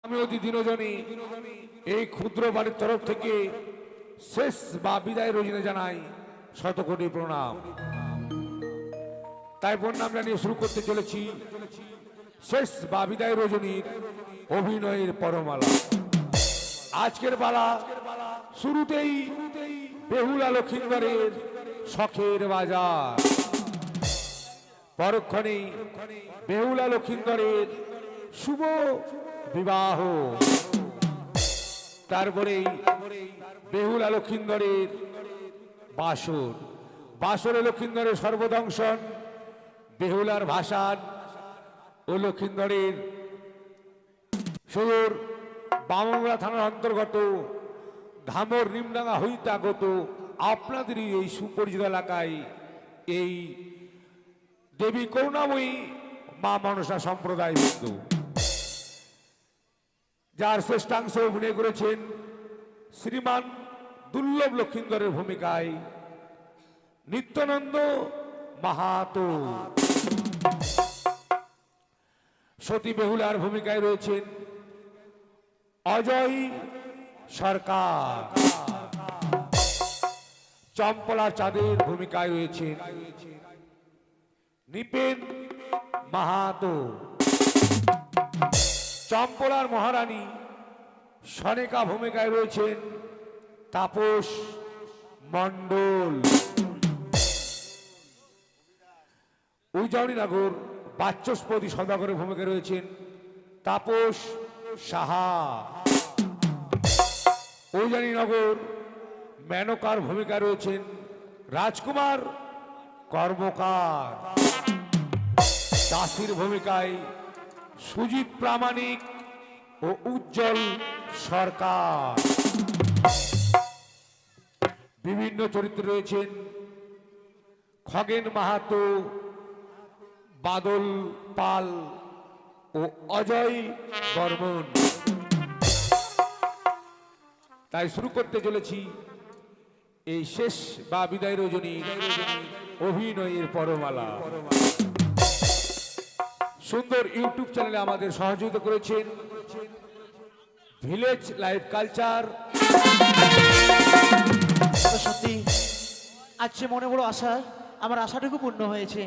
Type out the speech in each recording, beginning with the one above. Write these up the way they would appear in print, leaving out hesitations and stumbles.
আমি অতি দিনজনী এই ক্ষুদ্র বাড়ির তরফ থেকে শেষ বা বিদায় রজনী জানাই শতকোটি প্রণাম। তাই প্রণাম জানিয়ে শুরু করতে চলেছি শেষ বা বিদায় রজনীর অভিনয়ের পরমালা। আজকের বালা শুরুতেই বেহুলা লক্ষিন্দরের শখের বাজার, পরক্ষণেই বেহুলা লক্ষিন্দরের শুভ বিবাহ, তারপরে বেহুলা লক্ষিন্দরের বাসর, বাসরে লক্ষিন্দরের সর্বদংশন, বেহুলার ভাসান ও লক্ষিন্দরের সুদূর বামনগড়া থানার অন্তর্গত ধামর নিমডাঙ্গা হইতে আগত আপনাদেরই এই সুপরিচিত এলাকায় এই দেবী করুণাময়ী মা মনসা সম্প্রদায় হিন্দু, যার শ্রেষ্ঠাংশ অভিনয় করেছেন শ্রীমান দুর্লভ লক্ষিন্দরের ভূমিকায় নিত্যানন্দ মাহাতো। সতী বেহুলার ভূমিকায় রয়েছেন অজয় সরকার। চম্পলার চাঁদের ভূমিকায় রয়েছেন নিপেন মাহাতো। চম্পলার মহারানী সনেকা ভূমিকায় রয়েছেন তাপস মণ্ডল। উজানিনগর বাচস্পতি সদাগরের ভূমিকায় রয়েছেন তাপস সাহা। উজানিনগর মেনকার ভূমিকায় রয়েছেন রাজকুমার কর্মকার। দাসীর ভূমিকায় সুজিত প্রামাণিক ও উজ্জ্বল সরকার। বিভিন্ন চরিত্রে রয়েছেন খগেন মাহাতো, বাদল পাল ও অজয় বর্মন। তাই শুরু করতে চলেছি এই শেষ বা বিদায় রজনী অভিনয়ের পরমালা। সুন্দর ইউটিউব চ্যানেলে আমাদের সহযোগিতা করেছেন ভিলেজ লাইভ কালচার। সত্যি আজকে মনে বড় আশা, আমার আশাটুকু পূর্ণ হয়েছে।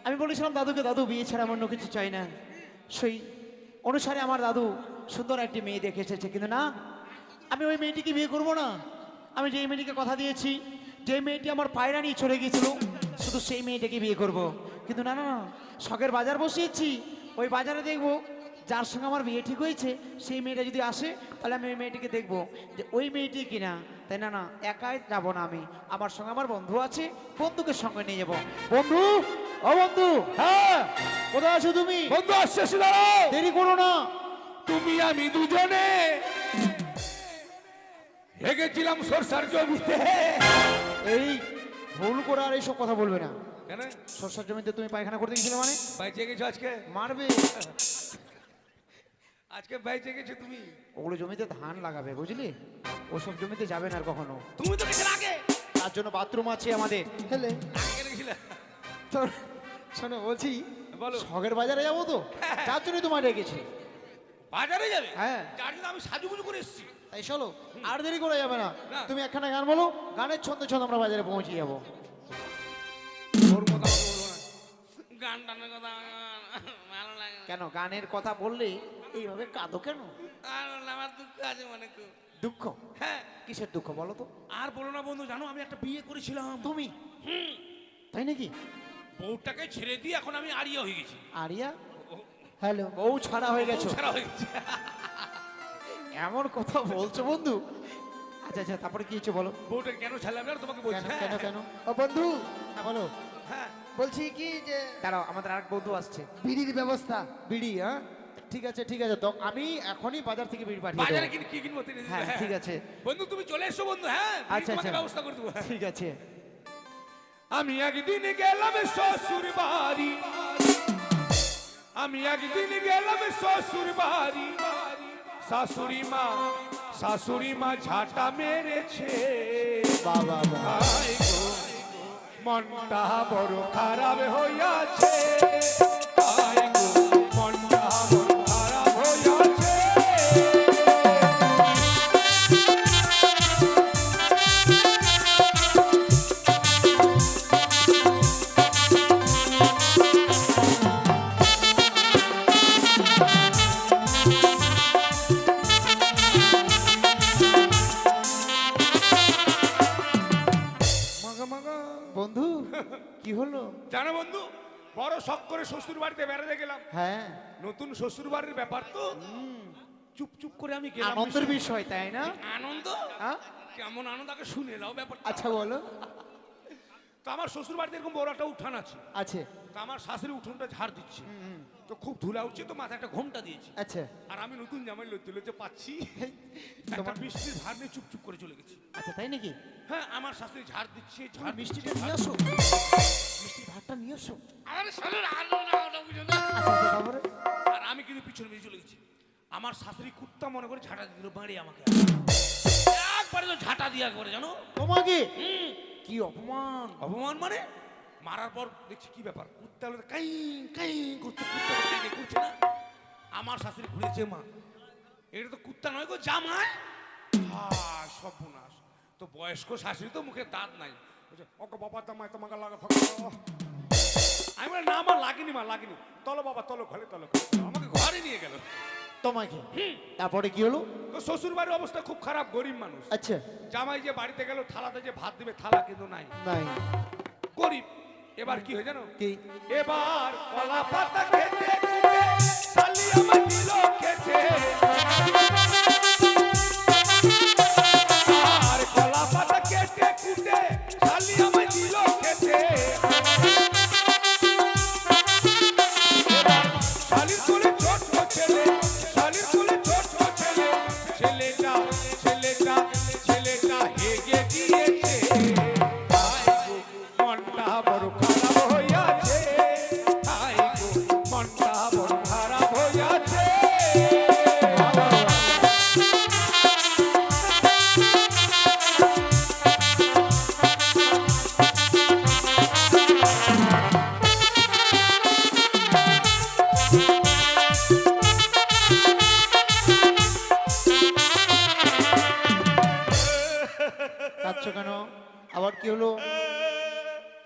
আমি বলেছিলাম দাদুকে, দাদু বিয়ে ছাড়া অন্য কিছু চাই না। সেই অনুসারে আমার দাদু সুন্দর একটি মেয়ে দেখে এসেছে, কিন্তু না, আমি ওই মেয়েটিকে বিয়ে করব না। আমি যেই মেয়েটিকে কথা দিয়েছি, যে মেয়েটি আমার পায়রা নিয়ে চলে গিয়েছিল, শুধু সেই মেয়েটাকে বিয়ে করব। কিন্তু না না না, শখের বাজার বসিয়েছি, ওই বাজারে দেখবো যার সঙ্গে আমার বিয়ে ঠিক হয়েছে সেই মেয়েটা যদি আসে, তাহলে আমি ওই মেয়েটিকে দেখবো যে ওই মেয়েটি কিনা। তাই না না, একাই যাব না আমি, আমার সঙ্গে আমার বন্ধু আছে, বন্ধুকে সঙ্গে নিয়ে যাব। বন্ধু, ও বন্ধু, হ্যাঁ কোথায় আছো তুমি? বন্ধু আসছে, দাঁড়াও, দেরি করো না। তুমি আমি দুজনে হেগেছিলাম সরষার জমিতে। এই ভুল করে আর এইসব কথা বলবে না। কেন? সরষার জমিতে তুমি পায়খানা করতে গেছিলে মানে? বাইচে গেছো আজকে? মারবে। আজকে বাইচে গেছো তুমি? ওগুলো জমিতে ধান লাগাবে, বুঝলি? ওসব জমিতে যাবে না আর কখনো। তুমি তো গেছিলে আগে। তার জন্য বাথরুম আছে আমাদের। হেলে আগে গেছিলে? শোনো, বলছি বলো। শখের বাজারে যাবো তো, তার জন্যই তোমায় ডেকেছি। বাজারে যাবে? হ্যাঁ। যার জন্য আমি সাজুগুজু করে এসেছি। তাই চলো, আর দেরি করে যাবে না। না। তুমি একখানা গান বলো, গানের ছন্দে ছন্দে আমরা বাজারে পৌঁছে যাবো। ওর কথা আমাকে বলবো না। গান টানের কথা ভালো লাগে না। কেন গানের কথা বললে এইভাবে কাঁদো কেন? আর আমার দুঃখ আছে মনে খুব। দুঃখ? হ্যাঁ। কিসের দুঃখ বলো তো? আর বলো না বন্ধু, জানো আমি একটা বিয়ে করেছিলাম। তুমি? তাই নাকি? বউটাকে ছেড়ে দিয়ে এখন আমি আরিয়া হয়ে গেছি। আরিয়া? হ্যালো, বউ ছাড়া হয়ে গেছো? ছাড়া হয়ে গেছে। এমন কথা বলছো বন্ধু? আচ্ছা আচ্ছা, তারপরে কি হচ্ছে বলো? বউটাকে কেন ছাড়লাম না তোমাকে কেন বলছি। কেন কেন? ও বন্ধু, হ্যাঁ বলো। হ্যাঁ বলছি কি যে দাঁড়াও, আমাদের আরেক বন্ধু আসছে। বিড়ির ব্যবস্থা? বিড়ি? হ্যাঁ ঠিক আছে ঠিক আছে, তো আমি এখনই বাজার থেকে বিড়ি পাঠিয়ে দেবো। বাজারে কি কিনবো? হ্যাঁ ঠিক আছে বন্ধু তুমি চলে এসো বন্ধু। হ্যাঁ আচ্ছা তোমাকে আচ্ছা, ব্যবস্থা করে দেবো। ঠিক আছে। আমি একদিন গেলাম শ্বশুর বাড়ি, আমি একদিন গেলাম শ্বশুর বাড়ি, শাশুড়ি মা ঝাঁটা মেরেছে। বাবা আয় গো, মনটা বড় খারাপ হইয়াছে। আয় গো, মনটা বড় খারাপ হইয়াছে। বড় শখ করে শ্বশুর বাড়িতে বেড়াতে গেলাম। হ্যাঁ, নতুন শ্বশুর বাড়ির ব্যাপার তো, চুপ চুপ করে আমি গেলাম। আনন্দের বিষয় তাই না? আনন্দ, হ্যাঁ? কেমন আনন্দ আগে শুনে নাও ব্যাপার। আচ্ছা বলো। তো আমার শ্বশুর বাড়িতে এরকম বড় একটা উঠান আছে। আছে। তো আমার শাশুড়ি উঠোনটা ঝাড় দিচ্ছে, তো খুব ধুলা উঠছে, তো মাথায় একটা ঘোমটা দিয়েছি। আচ্ছা আর আমি নতুন জামাই লইতে লইতে পাচ্ছি একটা তোমার মিষ্টির ভার নিয়ে চুপচুপ করে চলে গেছি। আচ্ছা তাই নাকি? হ্যাঁ, আমার শাশুড়ি ঝাড় দিচ্ছে, তুমি ঝাড় মিষ্টিটা দিচ্ছে, নিয়ে আসো, মিষ্টির ভাতটা নিয়ে আসো। আরে শাশুড়ি আলো না, ওটা বুঝো না। আচ্ছা আচ্ছা, তারপরে? আর আমি কিন্তু পিছনে বেরিয়ে চলে গেছি। আমার শাশুড়ি কুত্তা মনে করে ঝাঁটা দিল বাড়ি আমাকে, একবারে তো ঝাঁটা দিয়ে একবারে, জানো তোমাকে? কি অপমান! অপমান মানে মারার পর দেখছি কি ব্যাপার, কুত্তা হলো কাই কাই করতে, কুত্তা কাই কাই করছে না। আমার শাশুড়ি ঘুরেছে, মা এটা তো কুত্তা নয় গো, জামাই। হ্যাঁ, সর্বনাশ। তো বয়স্ক শাশুড়ি তো মুখে দাঁত নাই, বলছে ওকে বাবা জামাই তোমাকে লাগা থাকো। আমি বলি না মা লাগেনি, মা লাগেনি, তলো বাবা তলো, ঘরে তলো, আমাকে ঘরে নিয়ে গেল। তোমাকে? তারপরে কি হলো? তো শ্বশুর বাড়ির অবস্থা খুব খারাপ, গরিব মানুষ। আচ্ছা। জামাই যে বাড়িতে গেল, থালাতে যে ভাত দিবে, থালা কিন্তু নাই, নাই। গরিব। এবার কি হয় জানো? কি? এবার কলা পাতা খেতে খুঁটে শালি আমার দিল খেতে, আর কলা পাতা কেটে খুঁটে শালি আমার দিল খেতে। শালির কোলে ছোট্ট ছেলে, শালির কোলে ছোট্ট ছেলে, ছেলেটা ছেলেটা ছেলেটা হেগে গিয়েছে। আই গো মনটা বড় খারাপ হইয়াছে, আই গো মনটা বড় খারাপ হইয়াছে। কাঁদছো কেন? আবার কি হলো?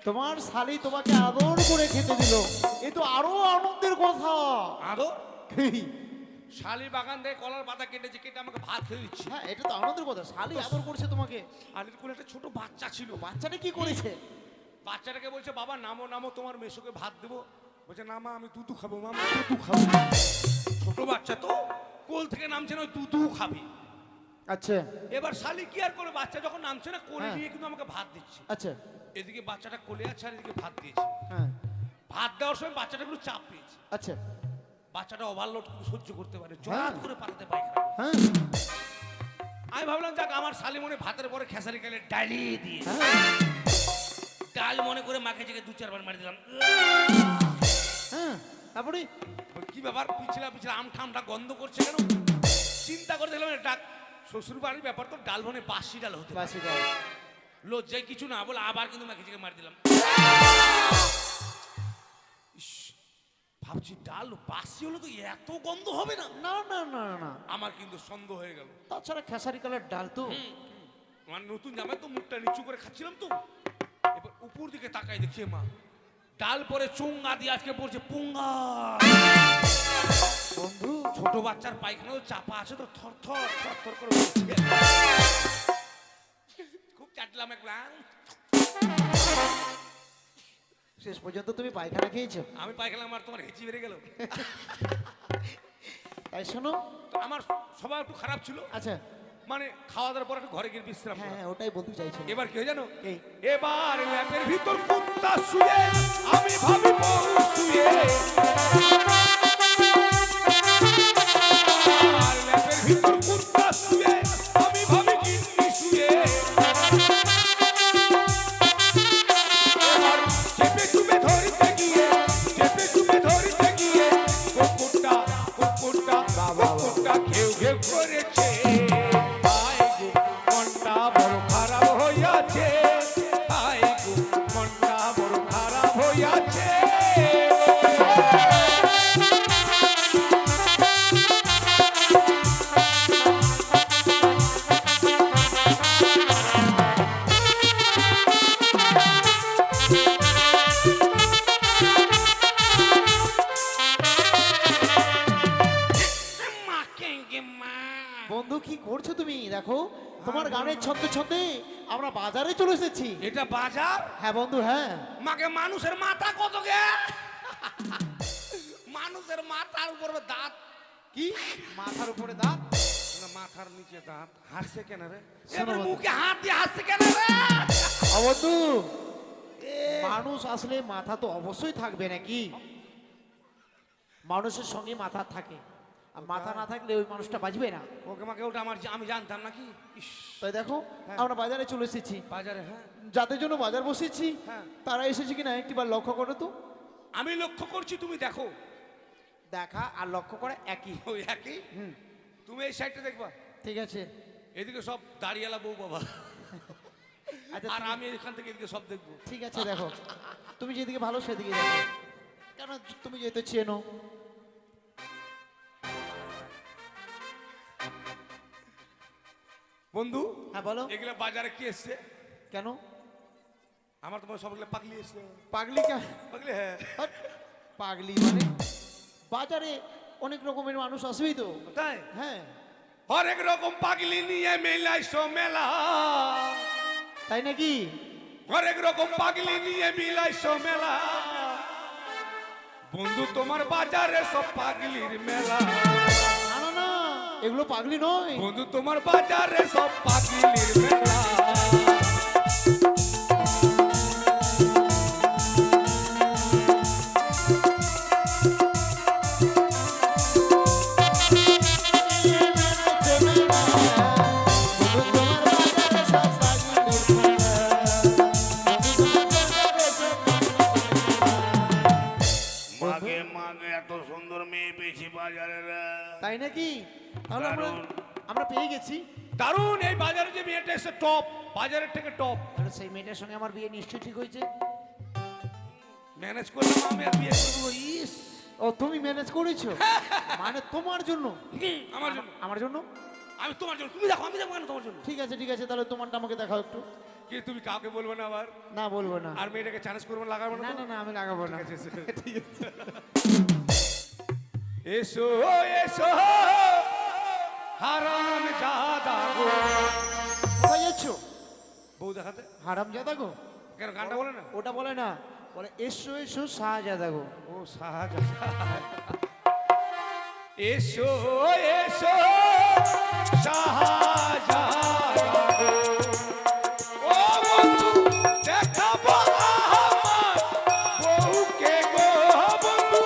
তোমার শালি তোমাকে আদর করে খেতে দিল, এ তো আরো আনন্দের কথা। আদো শালি বাগান থেকে কলার পাতা কেটেছে, কেটে আমাকে ভাত খেয়ে দিচ্ছে। হ্যাঁ, এটা তো আনন্দের কথা, শালি আদর করছে তোমাকে। শালির কোলে একটা ছোট বাচ্চা ছিল, বাচ্চাটা কি করেছে? বাচ্চাটাকে বলছে বাবা নামো নামো, তোমার মেসোকে ভাত দেবো। বলছে না মা, আমি দুধু খাবো, মা আমি দুধু খাবো। ছোট বাচ্চা তো, কোল থেকে নামছে না, দুধু খাবে। আচ্ছা এবার শালি কি আর করে, বাচ্চা যখন নামছে না, কোলে হ্যাঁ। নিয়ে কিন্তু আমাকে ভাত দিচ্ছে। আচ্ছা। এদিকে বাচ্চাটা কোলে আছে, আর এদিকে ভাত দিয়েছে। হ্যাঁ। ভাত দেওয়ার সময় বাচ্চাটা একটু চাপ পেয়েছে। আচ্ছা। বাচ্চাটা ওভারলোড কিন্তু সহ্য করতে পারে, জড়াত করে পাঠাতে পায়খানা। হ্যাঁ। আমি ভাবলাম যাক আমার শালি মনে ভাতের পরে খেসারি কালে ডালি দিয়ে, হ্যাঁ। ডাল মনে করে মাকে জেগে 2-4 মারি দিলাম। হ্যাঁ। তারপরে? কি ব্যাপার, পিছলা পিছলা আম ঠামটা গন্ধ করছে কেন? চিন্তা করে দেখলাম ডাক শ্বশুর বাড়ির ব্যাপার তো, ডাল মানে বাসি ডাল হতে পারে। বাসি ডাল। লজ্জায় কিছু না বলে আবার কিন্তু মাকে জেগে মারি দিলাম। ইস, ভাবছি ডাল বাসি হলো তো এত গন্ধ হবে না। না না না না, আমার কিন্তু সন্দেহ হয়ে গেল। তাছাড়া খেসারি কালার ডাল তো। আমার নতুন জামাই তো, মুখটা নিচু করে খাচ্ছিলাম তো, এবার উপর দিকে তাকাই দেখছি মা ডাল পরে চুঙ্গা দিয়ে আজকে পড়ছে পুঙ্গা। বন্ধু, ছোট বাচ্চার পায়খানা তো চাপা আছে তো, থর থর থর থর করে বলছে। খুব চাটলাম একলা। শেষ পর্যন্ত তুমি পায়খানা খেয়েছো? আমি পায়খানা, আমার তোমার হেঁচি বেড়ে গেল। তাই শোনো, তো আমার সবাই একটু খারাপ ছিল, আচ্ছা মানে খাওয়া দাওয়ার পর একটু ঘরে গিয়ে বিশ্রাম হ্যাঁ করা। হ্যাঁ, ওটাই বলতে চাইছো। এবার কি হয় জানো? এই। এবার ল্যাপের ভিতর কুত্তা শুয়ে, আমি ভাবি বউ শুয়ে। আর ল্যাপের ভিতর কুত্তা শুয়ে, আমি ভাবি গিন্নি শুয়ে। এবার চেপে চুপে ধরতে গিয়ে, চেপে চুপে ধরতে গিয়ে কুকুরটা কুকুরটা কুকুরটা ঘেউ ঘেউ করেছে। আয় গো মনটা বড় খারাপ হইয়াছে, আয় গো মনটা বড় খারাপ হইয়াছে। বন্ধু কি করছো তুমি? দেখো তোমার গানের ছন্দে ছন্দে আমরা বাজারে চলে এসেছি। এটা বাজার? হ্যাঁ বন্ধু, হ্যাঁ। মাকে মানুষের মাথা কত গে? মানুষের মাথার উপর দাঁত কি মাথার উপরে দাঁত? না, মাথার নিচে দাঁত। হাসছে কেন রে? শোনো এবার বন্ধু। মুখে হাত দিয়ে হাসছে কেন রে? বন্ধু, মানুষ আসলে মাথা তো অবশ্যই থাকবে নাকি? মানুষের সঙ্গে মাথা থাকে, আর মাথা না থাকলে ওই মানুষটা বাঁচবে না। ওকে মাকে ওটা আমি জানতাম নাকি। ইস, তাই দেখো হ্যাঁ। আমরা বাজারে চলে এসেছি, বাজারে হ্যাঁ যাদের জন্য বাজার বসেছি হ্যাঁ। তারা এসেছে কিনা একটিবার লক্ষ্য করো তো। আমি লক্ষ্য করছি, তুমি দেখো। দেখা আর লক্ষ্য করা একই। ওই একই। তুমি এই সাইডটা দেখবা, ঠিক আছে। এদিকে সব দাঁড়িয়ালা বউ বাবা, আচ্ছা আর তুমি- আমি এখান থেকে এদিকে সব দেখবো। ঠিক আছে, দেখো তুমি যেদিকে ভালো সেদিকে দেখো, কেন তুমি যেহেতু চেনো। বন্ধু, হ্যাঁ বলো। এগুলা বাজারে কি এসছে? কেন আমার তোমার সবগুলো পাগলি এসছে। পাগলি? পাগলি হ্যাঁ। হাট, পাগলি মানে বাজারে অনেক রকমের মানুষ আসবেই তো। তাই হ্যাঁ, হরেক রকম পাগলি নিয়ে মেলাইছো মেলা, তাই নাকি? হরেক রকম পাগলি নিয়ে মিলাইছো মেলা। বন্ধু তোমার বাজারে সব পাগলির মেলা। না না না, এগুলো পাগলি নয়। বন্ধু তোমার বাজারে সব পাগলির মেলা। মাগে মাগে এত সুন্দর মেয়ে পেয়েছি বাজারে রে। তাই নাকি? তাহলে আমরা দারুণ। আমরা পেয়ে গেছি। দারুণ, এই বাজারে যে মেয়েটা এসে টপ, বাজারের থেকে টপ। তাহলে সেই মেয়েটার সঙ্গে আমার বিয়ে নিশ্চয়ই ঠিক হয়েছে। ম্যানেজ করলাম আমি, আর বিয়ে করবো। ইস, ও তুমি ম্যানেজ করেছো? মানে তোমার জন্য? আমার জন্য। আমার জন্য? আমি তোমার জন্য, তুমি দেখো, আমি দেখবো কেন তোমার জন্য? ঠিক আছে ঠিক আছে, তাহলে তোমারটা আমাকে দেখাও একটু। কি তুমি কাউকে বলবো না আবার? না বলবো না। আর মেয়েটাকে চ্যালেঞ্জ করবো না, লাগাবো না না না তো? না, আমি লাগাবো না। ঠিক আছে, ঠিক আছে। এসো এসো হারাম জাদা গো। কোথায় যাচ্ছ? বউ দেখাতে হারাম জাদা গো? কেন গানটা বলে না? ওটা বলে না, বলে এসো এসো শাহজাদা গো। ও শাহজাহান। এসো এসো শাহজাহান গো। ও বন্ধু দেখাবো আমার বউকে গো। বন্ধু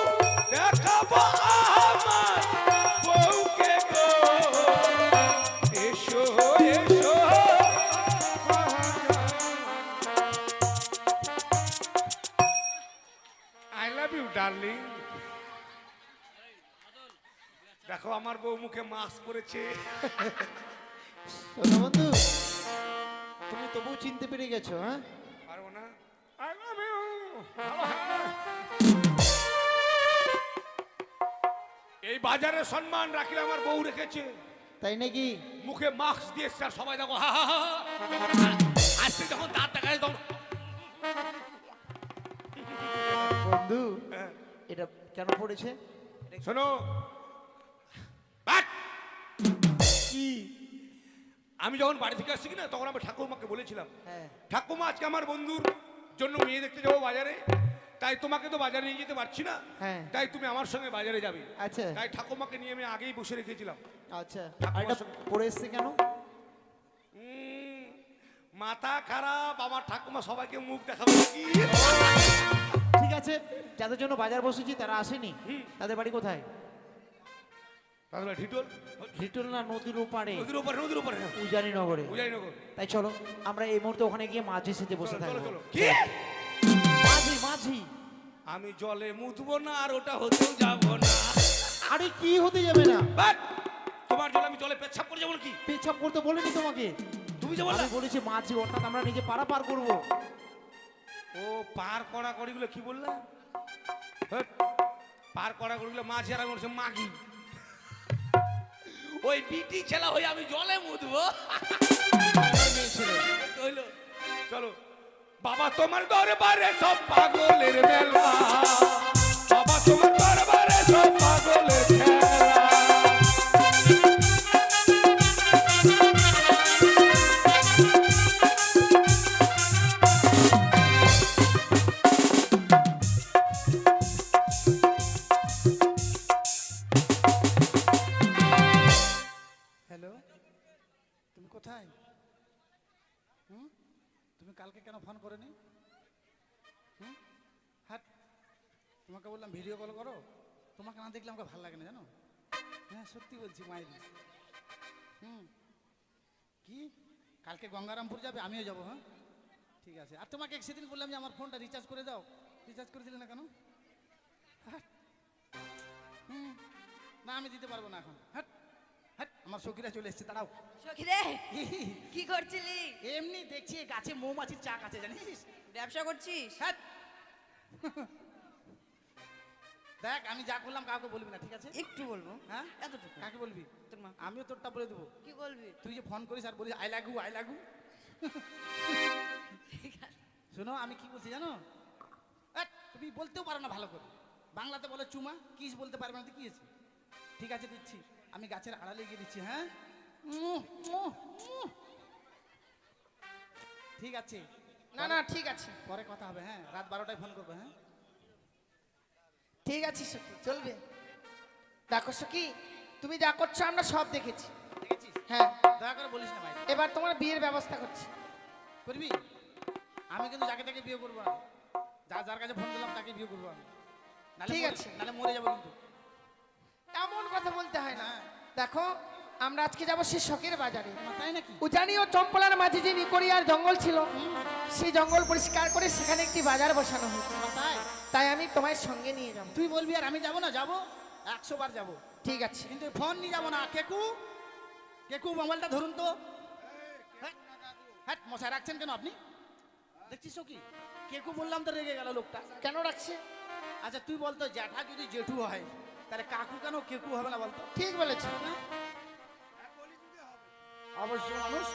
দেখাবো আমার বউকে গো। এসো এসো আই লাভ ইউ ডার্লিং। দেখো আমার বউ মুখে মাস্ক পরেছে। শোনো বন্ধু, তুমি তবু চিনতে পেরে গেছো? হ্যাঁ, পারবো না। I love you. এই বাজারে সম্মান রাখলে আমার বউ রেখেছে। তাই নাকি? মুখে মাস্ক দিয়ে এসছে, আর সবাই দেখো হা হা হা হা। আজকে যখন দাঁত দেখা যায় তখন বন্ধু, হ্যাঁ। এটা কেন পড়েছে? শোনো, বাট! কি? আমি যখন বাড়ি থেকে আসছি না, তখন আমি ঠাকুরমাকে বলেছিলাম, হ্যাঁ, ঠাকুমা আজকে আমার বন্ধুর জন্য মেয়ে দেখতে যাবো বাজারে, তাই তোমাকে তো বাজারে নিয়ে যেতে পারছি না, হ্যাঁ। তাই তুমি আমার সঙ্গে বাজারে যাবে। আচ্ছা তাই ঠাকুমাকে নিয়ে আমি আগেই বসে রেখেছিলাম। আচ্ছা, আর এটা পড়ে এসছে কেন? মাথা খারাপ আমার ঠাকুমা, সবাইকে মুখ দেখাবে কি? ঠিক আছে, যাদের জন্য বাজার বসেছি তারা আসেনি। তাদের বাড়ি কোথায়? তাহলে ঢিটোল, লিটল না নদীর ওপারে, নদীর উপরে, নদীর উপরে, হ্যাঁ। উজানি নগরে। উজানিনগর। তাই চলো আমরা এই মুহূর্তে ওখানে গিয়ে মাঝি সেজে বসে চলো, চলো, থাকবো। চলো। কি? মাঝি মাঝি? আমি জলে মুতবো না, আর ওটা হতেও যাবো না। আরে কি হতে যাবে না? বাট! তোমার জন্য আমি জলে পেচ্ছাপ করে যাবো কি? পেছাপ করতে বলিনি তোমাকে। তুমি যাবো না? আমি বলেছি মাঝি, অর্থাৎ আমরা নিজে পারা পার করবো। ও পার করা করিগুলো কি বললা? হ্যাট, পার করা করিগুলো মাঝি, আর আমি বলছি মাগি। ওই বিটি ছেলা হয়ে আমি জলে মুতবো? হইলো। চলো বাবা, তোমার দরবারে সব পাগলের মেলা। বাবা তোমার দরবারে সব পাগলের খেলা। কোথায়? তুমি কালকে কেন ফোন করনি? হ্যাঁ, তোমাকে বললাম ভিডিও কল করো, তোমাকে না দেখলে আমাকে ভালো লাগে না জানো। হ্যাঁ সত্যি বলছি মায়ের। কি কালকে গঙ্গারামপুর যাবে? আমিও যাবো। হ্যাঁ ঠিক আছে। আর তোমাকে সেদিন বললাম যে আমার ফোনটা রিচার্জ করে দাও, রিচার্জ করে দিলে না কেন? না আমি দিতে পারবো না এখন। হ্যাঁ হ্যাঁ, আমার সখীরা চলে এসছে, দাঁড়াও। সখী রে, কি করছিলি? এমনি দেখছি গাছে মৌমাছির চাক আছে জানিস। ব্যবসা করছিস? হ্যাঁ দেখ আমি যা করলাম কাউকে বলবি না, ঠিক আছে? একটু বলবো। হ্যাঁ এতটুকু। কাকে বলবি? তোর মা। আমিও তোরটা বলে দেবো। কি বলবি? তুই যে ফোন করিস আর বলিস আই লাগু আই লাগু। শোনো আমি কি বলছি জানো, তুমি বলতেও পারো না ভালো করে। বাংলাতে বলে চুমা, কিস বলতে পারবে না তো কি আছে? ঠিক আছে দিচ্ছি, আমি গাছের আড়ালে গিয়ে দিচ্ছি। হ্যাঁ ঠিক আছে। না না ঠিক আছে, পরে কথা হবে। হ্যাঁ রাত 12টায় ফোন করবো। হ্যাঁ ঠিক আছে সখী, চলবে। দেখো সখী, তুমি যা করছো আমরা সব দেখেছি। দেখেছিস? হ্যাঁ, দয়া করে বলিস না ভাই। এবার তোমার বিয়ের ব্যবস্থা করছি। করবি? আমি কিন্তু যাকে তাকে বিয়ে করবো না, যার কাছে ফোন দিলাম তাকে বিয়ে করবো আমি। ঠিক আছে। নাহলে মরে যাবো কিন্তু। এমন কথা বলতে হয় না। হ্যাঁ। দেখো আমরা আজকে যাবো সেই শখের বাজারে। তাই নাকি? উজানি ও চম্পলার মাঝে যে নিকড়িয়ার জঙ্গল ছিল, সেই জঙ্গল পরিষ্কার করে সেখানে একটি বাজার বসানো হয়েছে। তাই তাই আমি তোমার সঙ্গে নিয়ে যাবো। তুই বলবি আর আমি যাবো না? যাবো 100 বার যাবো, ঠিক আছে। কিন্তু ফোন নিয়ে যাবো না। কেকু কেকু মোবাইলটা ধরুন তো। হ্যাঁ হ্যাঁ, মশাই রাখছেন কেন আপনি? দেখছিস কি কেকু বললাম তো রেগে গেল লোকটা। কেন রাখছে? আচ্ছা তুই বলতো জ্যাঠা যদি জেঠু হয় তাহলে কাকু কেন কেকু হবে না বলতো? ঠিক বলেছো। অবশ্য মানুষ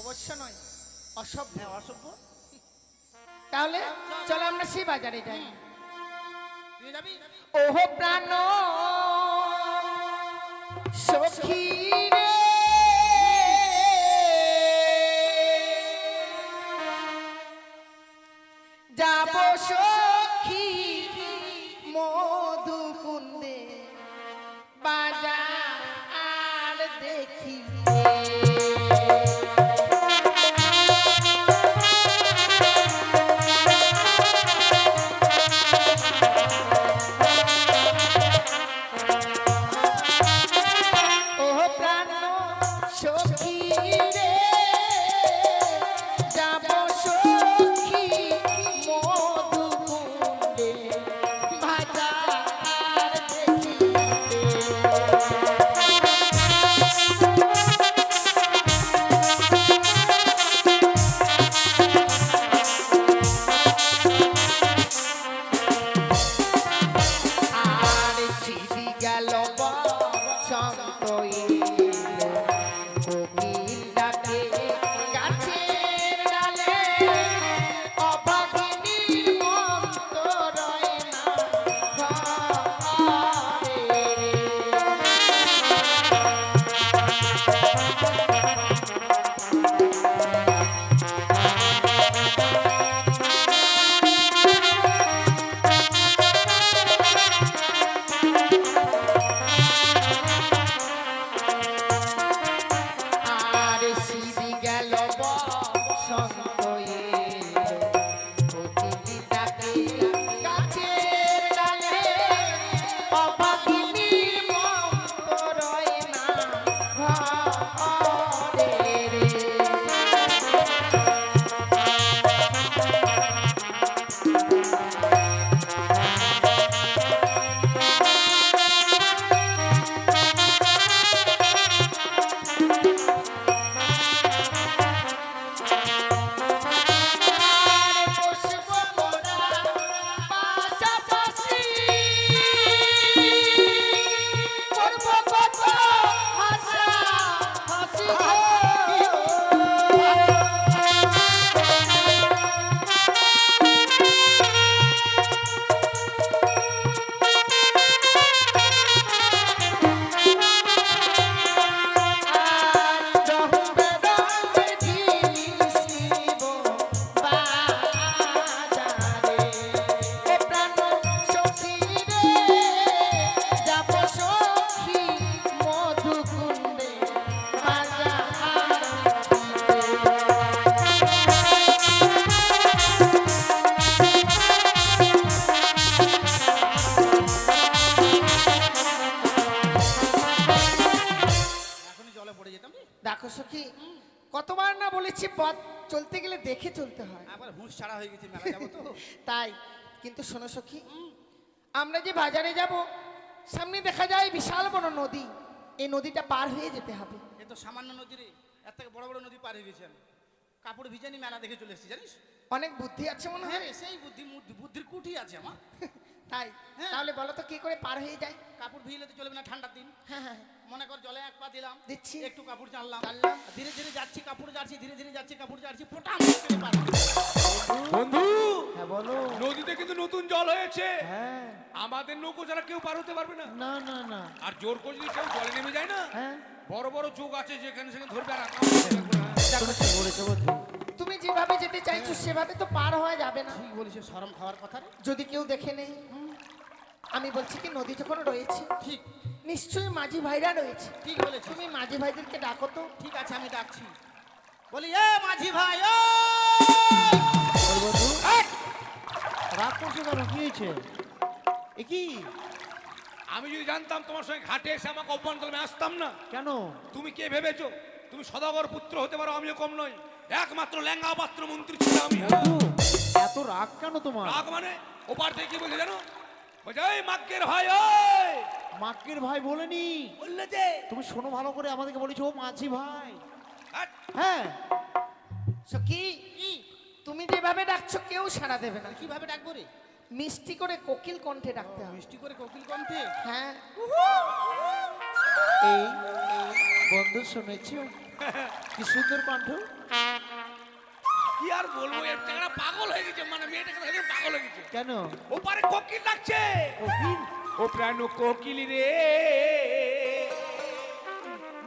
অবশ্য নয়, অসভ্য। হ্যাঁ অসভ্য। তাহলে চলো আমরা সেই বাজারে যাই। তুই যাবি? ওহো প্রাণ সখী রে, যাব সখী মধুকুন্দে বাজার দেখি। ওহো প্রাণ সখী রে, যাব সখী মধুকুন্দে বাজার দেখিতে। আর চিঠি গেল বসন্ত এলো, কোকিল ডাকে গাছের ডালে, অভাগিনীর মন তো রয় না ঘরে। দেখো সখী, কতবার না বলেছি পথ চলতে গেলে দেখে চলতে হয়। আবার হুঁশ ছাড়া হয়ে গেছে, মেলা যাবো তো। তাই কিন্তু শোনো সখী, আমরা যে বাজারে যাব, সামনে দেখা যায় বিশাল বড় নদী। এই নদীটা পার হয়ে যেতে হবে। এ তো সামান্য নদী রে, এর থেকে বড় বড় নদী পার হয়ে গেছে। আমি কাপড় ভিজানি মেলা দেখে চলে এসেছি, জানিস? অনেক বুদ্ধি আছে মনে হ্যাঁ হয়। রে, সেই বুদ্ধির কুঠি আছে আমার। তাই হ্যাঁ। তাহলে বলো তো কি করে পার হয়ে যায়? কাপড় ভিজলে তো চলবে না ঠান্ডার দিন। হ্যাঁ হ্যাঁ মনে কর জলে এক পা দিলাম, দিচ্ছি। একটু কাপড় জানলাম, জানলাম। ধীরে ধীরে যাচ্ছি কাপড় যাচ্ছি, ধীরে ধীরে যাচ্ছি কাপড় যাচ্ছি, ফোটা মুশকিলে পার হয়ে গেছে। বন্ধু, হ্যাঁ বলো। নদীতে কিন্তু নতুন জল হয়েছে। হ্যাঁ। আমাদের নৌকো ছাড়া কেউ পার হতে পারবে না। না না না। আর জোর করে যদি কেউ জলে নেমে যায় না, হ্যাঁ। বড় বড় চোখ আছে যেখানে সেখানে ধরবে আর আঁকা তুমি ঠিক বলেছো বন্ধু। তুমি যেভাবে যেতে চাইছো সেভাবে তো পার হওয়া যাবে না। ঠিক বলেছে, শরম খাওয়ার কথা রে। যদি কেউ দেখে নেই, আমি বলছি কি নদী যখন রয়েছে ঠিক নিশ্চয়ই মাঝি ভাইরা রয়েছে। ঠিক বলেছে। তুমি মাঝি ভাইদেরকে ডাকো তো। ঠিক আছে, আমি ডাকছি। বলি এ মাঝি ভাই, ও বল বন্ধু। রাগ করছো কেন? কি হয়েছে? এ কি? আমি যদি জানতাম তোমার সঙ্গে ঘাটে এসে আমাকে অপমান করলে আমি আসতাম না। কেন? তুমি কে ভেবেছো তুমি সদাগর পুত্র হতে পারো? আমিও কম নই, একমাত্র ল্যাঙ্গা পাত্র মন্ত্রী ছিল আমি। বন্ধু, এত রাগ কেন তোমার? রাগ মানে ওপার থেকে কি বলছে জানো? বলছে ওই মাগ্গের ভাই, ওই মাক্কির ভাই বলেনি। বললে যে তুমি শোনো ভালো করে, আমাদেরকে বলেছো ও মাঝি ভাই। হাট। হ্যাঁ। সখী, তুমি যেভাবে ডাকছো কেউ সাড়া দেবে না। কিভাবে ডাকবো রে? মিষ্টি করে কোকিল কণ্ঠে ডাকতে হবে। মিষ্টি করে কোকিল কণ্ঠে? হ্যাঁ। এই বন্ধু শুনেছো কি সুন্দর কণ্ঠ? কি আর বলবো, এর টাকা পাগল হয়ে গেছে, মানে মেয়েটা একদম পাগল হয়ে গেছে। কেন? ওপারে কোকিল ডাকছে, কোকিল? ও প্রাণ কোকিল রে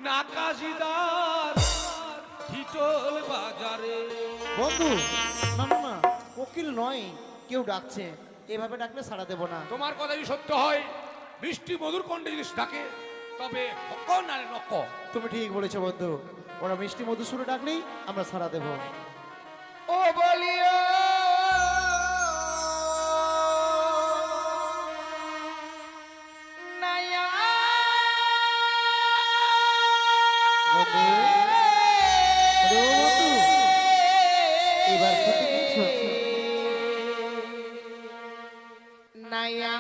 নাকাশিদার হিটল বাজারে। বন্ধু, না না না, কোকিল নয়, কেউ ডাকছে। এভাবে ডাকলে সাড়া দেবো না। তোমার কথা যদি সত্য হয়, বৃষ্টি মধুর কণ্ঠে যদি ডাকে, তবে হক নারে নক। তুমি ঠিক বলেছো বন্ধু, ওরা মিষ্টি মধু সুরে ডাকলেই আমরা সাড়া দেবো। ও বলিও নাইয়া বন্ধু, আরে ও বন্ধু, এবার সত্যি বলছো? নাইয়া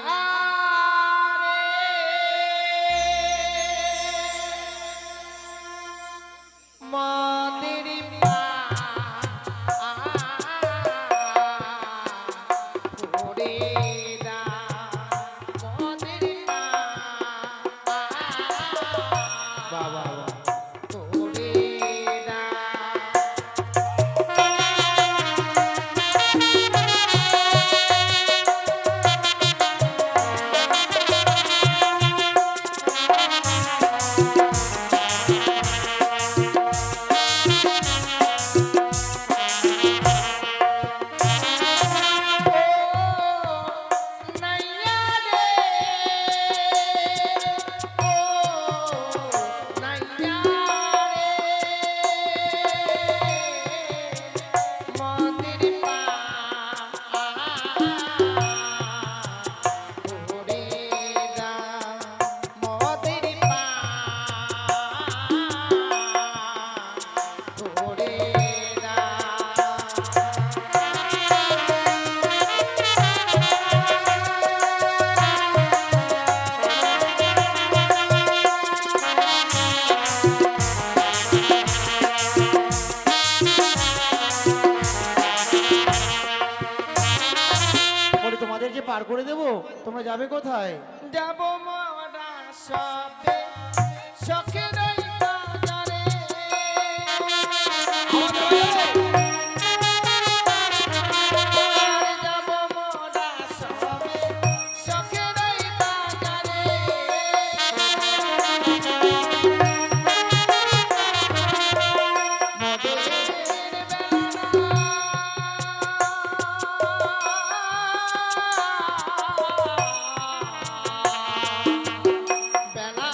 মাদের পা ওরে না মাদের পা বাহ বাহ বাহ। ওরে না বলি তোমাদের যে পার করে দেবো, তোমরা যাবে কোথায়? যাব মোরা সবে শখের ওই বাজারে যাব মোরা সবে শখের ওই বাজারে বেলা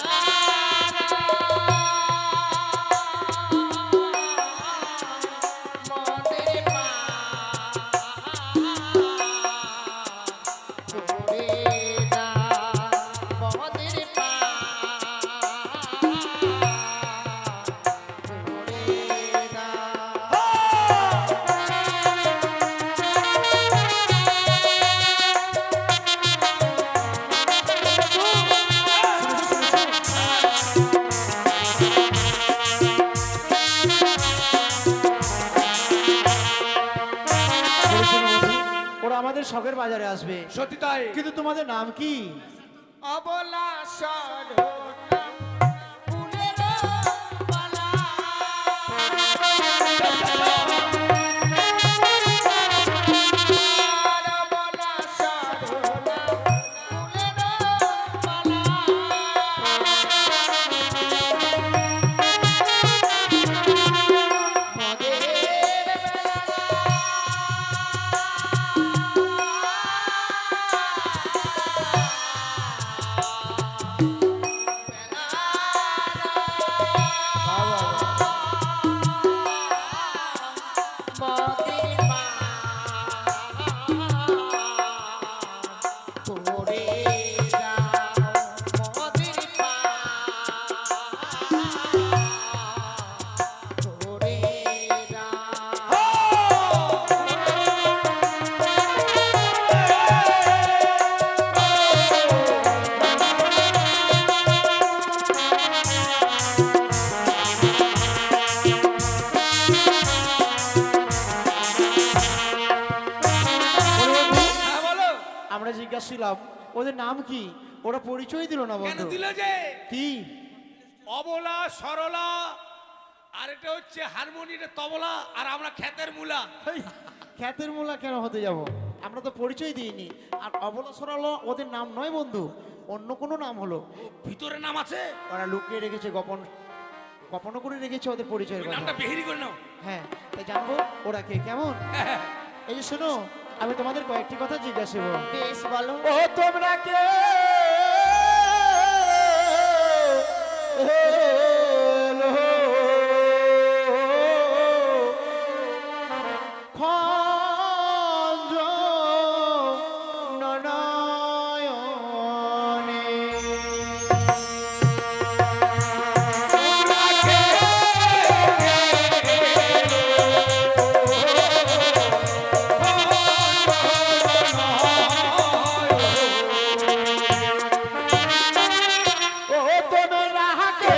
দরবারে আসবে। সত্যি তাই। কিন্তু তোমাদের নাম কি? অবলা সরলা ফুলের মালা। অবলা সরলা ফুলের মালা। মদের মদের করে যাও মদের করে যাও। হ্যাঁ বলো। আমরা জিজ্ঞাসিলাম ওদের নাম কি, ওরা পরিচয় দিল না কেন বন্ধু। দিল যে? কি? অবলা সরলা, আর এটা হচ্ছে হারমোনিয়াম তবলা, আর আমরা ক্ষেতের মূলা। খ্যাতের মূলা কেন হতে যাব? আমরা তো পরিচয় দিইনি। আর অবলা সরলা ওদের নাম নয় বন্ধু, অন্য কোনো নাম হলো। ভিতরে নাম আছে, ওরা লুকিয়ে রেখেছে, গোপন করে রেখেছে ওদের পরিচয়ের ওই কথা। নামটা বেহেরি করে নাও। হ্যাঁ, তাই জানবো ওরা কে কেমন। এই যে শোনো, আমি তোমাদের কয়েকটি কথা জিজ্ঞাসা করবো। বেশ বলো। ও তোমরা কে খঞ্জ নয়নে ও তোমরা কে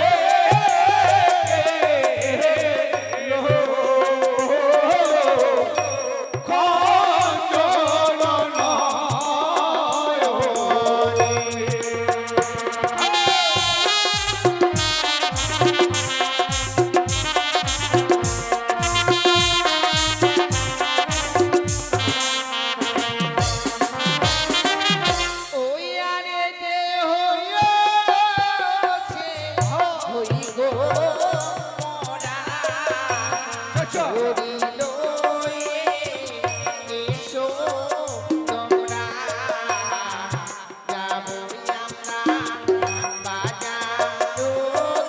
ওই আরে দে হইছে হই গো মোরা হরিল এসো তোমরা যাবো আমরা বাজানো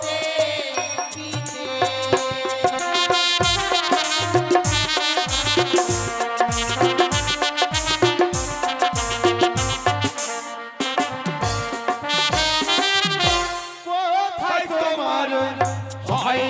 দেখিতে। কোথায় তোমার হয়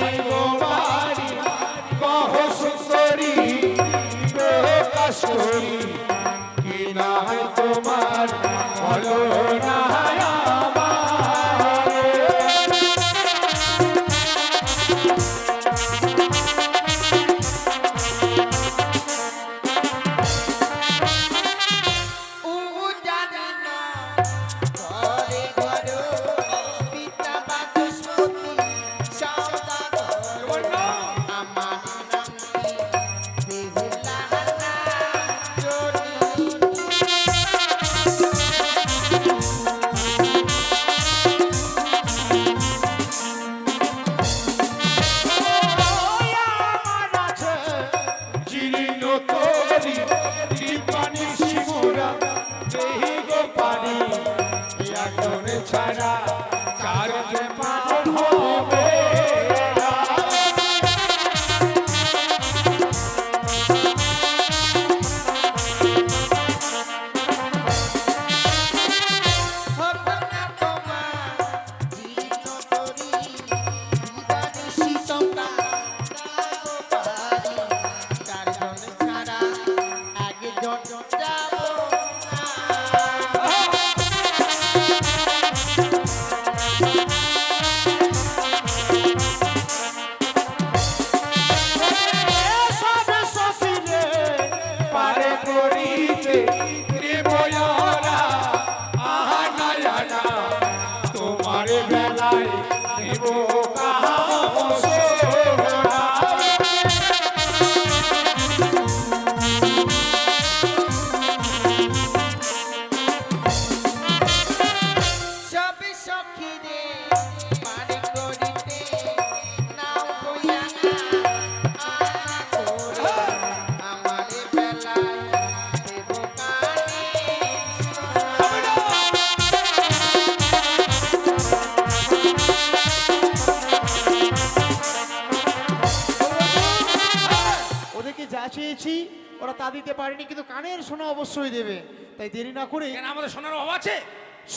চেয়েছি, ওরা তা দিতে পারেনি, কিন্তু কানের সোনা অবশ্যই দেবে। তাই দেরি না করে কেন আমাদের সোনার অভাব আছে?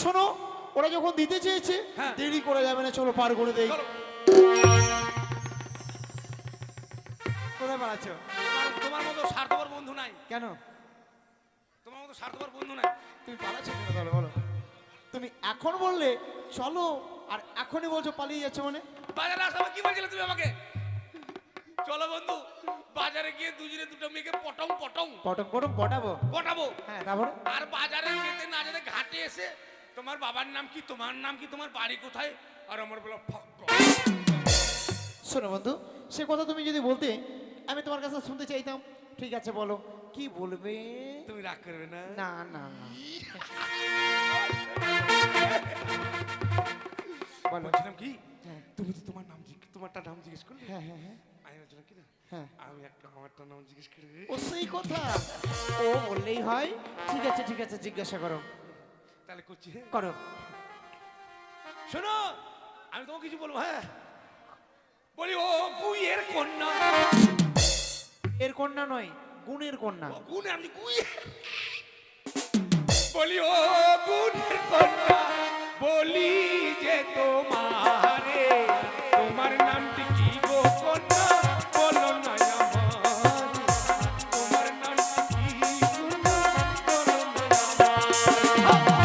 শোনো, ওরা যখন দিতে চেয়েছে হ্যাঁ। দেরি করে যাবে না, চলো পার করে দেই। চলো। কোথায় পালাচ্ছ? তোমার মতো স্বার্থপর বন্ধু নাই। কেন তোমার মতো স্বার্থপর বন্ধু নাই। তুমি পালাচ্ছ কেন তাহলে বলো? তুমি এখন বললে চলো, আর এখনই বলছো পালিয়ে যাচ্ছ মানে? বাজারে আসামে কি বলছিলে তুমি আমাকে? চলো বন্ধু, বাজারে গিয়ে দুজনে দুটো মেয়েকে পটং পটং পটক পটক পটাবো। পটাবো। হ্যাঁ, তারপরে আর বাজারে যেতে না যেতে ঘাটে এসে তোমার বাবার নাম কি, তোমার নাম কি, তোমার বাড়ি কোথায়, আর আমার বলো ফক্ক। শোনো বন্ধু, সে কথা তুমি যদি বলতে আমি তোমার কাছে শুনতে চাইতাম। ঠিক আছে, বলো কি বলবে? তুমি রাগ করবে না? না না না, বলো। বলছিলাম কি, হ্যাঁ। তুমি তো তোমার নাম তোমারটা নাম জিজ্ঞেস করলে, হ্যাঁ হ্যাঁ হ্যাঁ আমি বলছিলাম কি না, হ্যাঁ, আমি একটা আমারটা নাম জিজ্ঞেস করে ও সেই কথা, ও বললেই হয়। ঠিক আছে ঠিক আছে, জিজ্ঞাসা করো। তাহলে করছি। হ্যাঁ করো। শোনো, আমি তোমাকে কিছু বলবো। হ্যাঁ বলি, ও গুইয়ের কন্যা। এর কন্যা নয়, গুণের কন্যা। ও গুণ, আমি গুই বলি, ও গুণের কন্যা, বলি যে তোমারে, তোমার নামটি কি গো কন্যা, বলো না আমার, তোমার নামটি কি কন্যা, বলো না আমার।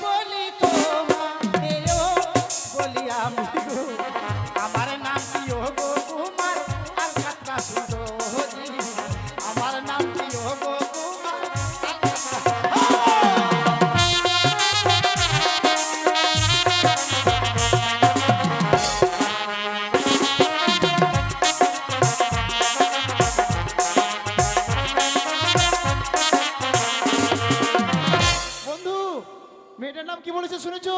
বলি তোমারেও বলি আমি গো, আমার নাম কি ও গো কুমার আলকাতরা সুন্দরী, আমার নাম কি ও গো কুমার বন্ধু, মেয়েটার নাম কি বলেছে শুনেছো?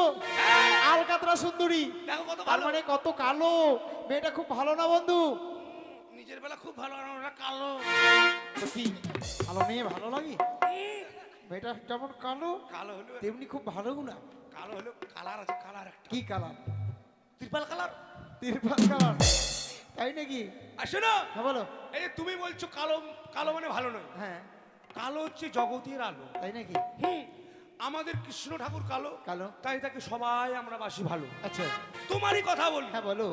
আলকাতরা সুন্দরী। দেখো কত তার ভালো। মানে কত কালো। মেয়েটা খুব ভালো না বন্ধু? নিজের বেলা খুব ভালো, আর ওরা কালো। তো কি ভালো মেয়ে ভালো লাগে? মেয়েটা যেমন কালো কালো হলো, তেমনি খুব ভালো না? কালো হলো, কালার আছে, কালার একটা কি কালার? ত্রিপাল কালার। তিরপাল কালার, তাই নাকি? আর শোনো, হ্যাঁ বলো। এই যে তুমি বলছো কালো, কালো মানে ভালো নয়। হ্যাঁ, কালো হচ্ছে জগতের আলো। তাই নাকি? আমাদের কৃষ্ণ ঠাকুর কালো, কালো, তাই তাকে সবাই আমরা বাসি ভালো। আচ্ছা। তোমারই কথা বলি, হ্যাঁ বলো।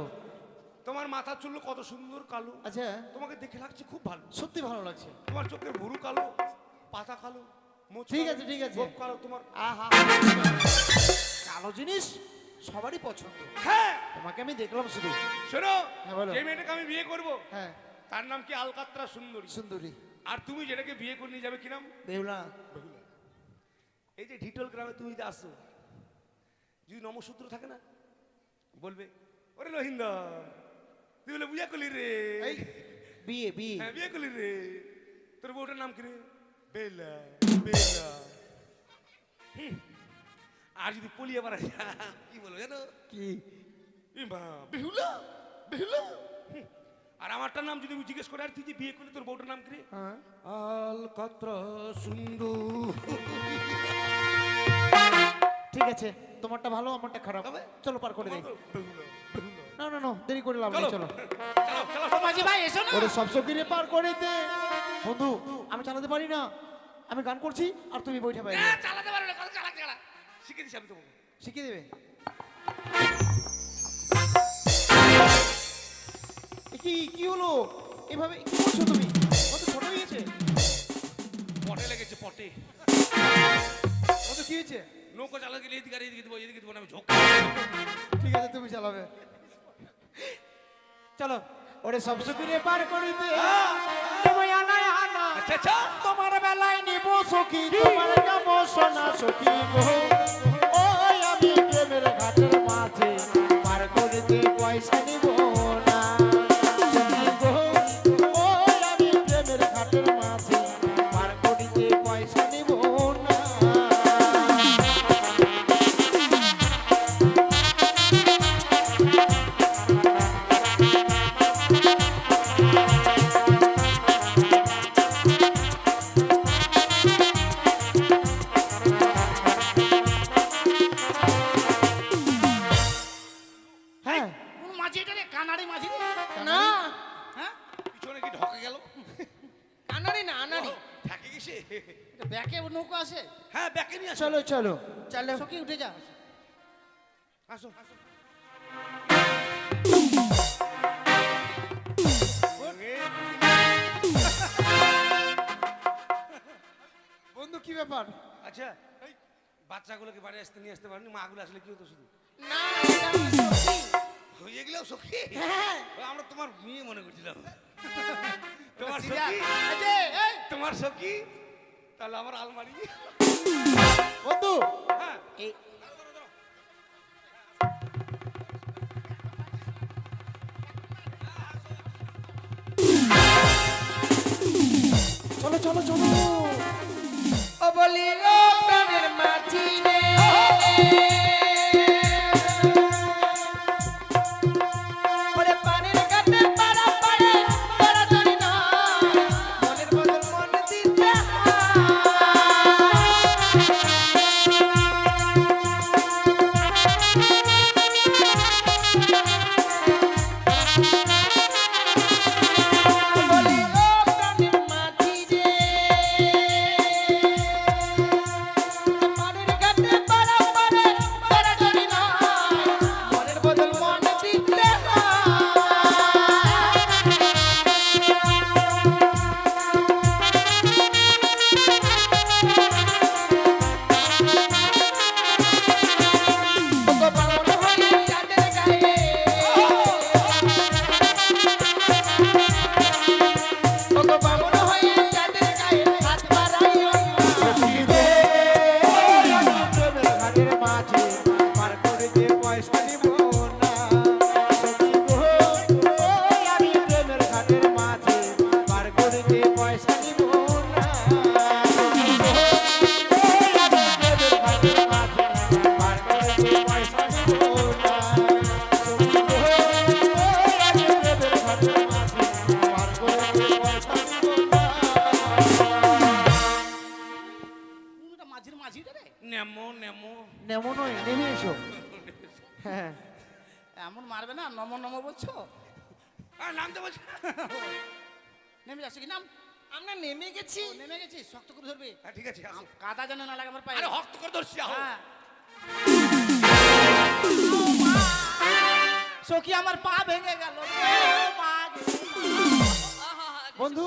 তোমার মাথার চুল কত সুন্দর কালো, আচ্ছা, তোমাকে দেখে লাগছে খুব ভালো। সত্যি ভালো লাগছে। তোমার চোখের ভুরু কালো, পাতা কালো, মোচ ঠিক কালো, আছে, ঠিক আছে। গোঁফ কালো তোমার। আহা, কালো জিনিস সবারই পছন্দ। হ্যাঁ তোমাকে আমি দেখলাম শুধু। শোনো, হ্যাঁ, বলো। যে মেয়েটাকে আমি বিয়ে করব হ্যাঁ, তার নাম কি আলকাতরা সুন্দরী। সুন্দরী। আর তুমি যেটাকে বিয়ে করে নিয়ে যাবে কি নাম? বেহুলা। এই যে ঢিটল গ্রামে তুমি যদি আসো, যদি নমসূত্র থাকে না, বলবে ওরে লোহিন্দর, তুই বলে বিয়ে করলি রে। এই বিয়ে বিয়ে। হ্যাঁ বিয়ে করলি রে, তোর বউটার নাম কি রে? বেলা। বেলা। আর যদি পলিয়ে পারা কি বলবো জানো? কি? বেহুলা। বেহুলা। আর আমারটার নাম যদি জিজ্ঞেস করে, আর তুই যে বিয়ে করলি তোর বউটার নাম কি রে? হ্যাঁ, আলকাতরা সুন্দর। ঠিক আছে, তোমারটা ভালো আমারটা খারাপ। তবে? চলো পার করে দেই। বেহুলা। বেহুলা। না না না, দেরি করে লাভ নেই, চলো। চলো চলো মাঝি ভাই এসো না। ওরে সব সকিরে পার করে দে। বন্ধু, আমি চালাতে পারি না, আমি গান করছি আর তুমি বইটা পাই। চালাতে পারো না, কথা চালা। শিখে দিছি আমি তোমাকে। শিখিয়ে দেবে? এ কি কি হলো? এভাবে কি করছো তুমি? কত ছোট হয়েছে? পটে লেগেছে, পটে। কত কি হয়েছে? নৌকো চালাতে গেলে এদিকে আর এদিকে দেবো, এদিকে দেবো না, আমি ঝোঁক। ঠিক আছে, তুমি চালাবে। চলো, ওরে সব সকিরে পার করে দে। তুমি আনা আনা, আচ্ছা আচ্ছা। তোমার বেলায় নিব সখী, তোমার যাবো সোনা সখী গো। ওই আমি প্রেমের ঘাটের মাঝে পার করতে পয়সা নিব না সখী গো। ওই আমি প্রেমের ঘাটের মাঝে পার করতে পয়সা নিব না। ব্যাকে নৌকো আসে। হ্যাঁ ব্যাকে নিয়ে আসো। চলো চলো চলো সখী উঠে যা। আসো বন্ধু কি ব্যাপার? আচ্ছা এই বাচ্চাগুলোকে বাড়ি আসতে নিয়ে আসতে পারেনি, মাগুলো আসলে কি হতো শুধু না এটা আমার সখী। হয়ে গেলেও সখী। হ্যাঁ ও, আমরা তোমার মেয়ে মনে করছিলাম। তোমার সিরিয়াল। সখী, এই যে, এই, তোমার সখী, তাহলে আমার আলমারি। বন্ধু হ্যাঁ এই চলো চলো চলো। ও বলি ও প্রাণের মাঝি রে ওরে পানির কাছে পাড়া পাড়ে তাড়াতাড়ি না মনের বদল মন দিতে বলি ও প্রাণের মাঝি রে পানির কাছে পাড়া পাড়ে তাড়াতাড়ি না মনের বদল মন দিতে ঘাটের মাঝে পার করে যে পয়সা নিব না। সখী গো, ওই আমি প্রেমের ঘাটের মাঝে পার করে যে পয়সা নিব না। সখী গো, ওই আমি প্রেমের ঘাটের মাঝে পার করে যে পয়সা নিব না। সখী গো, ওই আমি প্রেমের ঘাটের মাঝে পার করে যে পয়সা নিব না। কোনটা মাঝির মাঝি রে? নেমো নেমো। নেমো নয়, নেমে এসো। হ্যাঁ এমন মারবে না, নম নম বলছো। আর নামতে বলছি। নেমে যাচ্ছে কি নাম? আমরা নেমে গেছি ও, নেমে গেছিস, শক্ত করে ধরবি। হ্যাঁ ঠিক আছে আসো। কাদা যেন না লাগে আমার পায়ে। আরে হক্ত করে ধরছি আহো। হ্যাঁ। সখী আমার পা ভেঙে গেল। ও মা গো। বন্ধু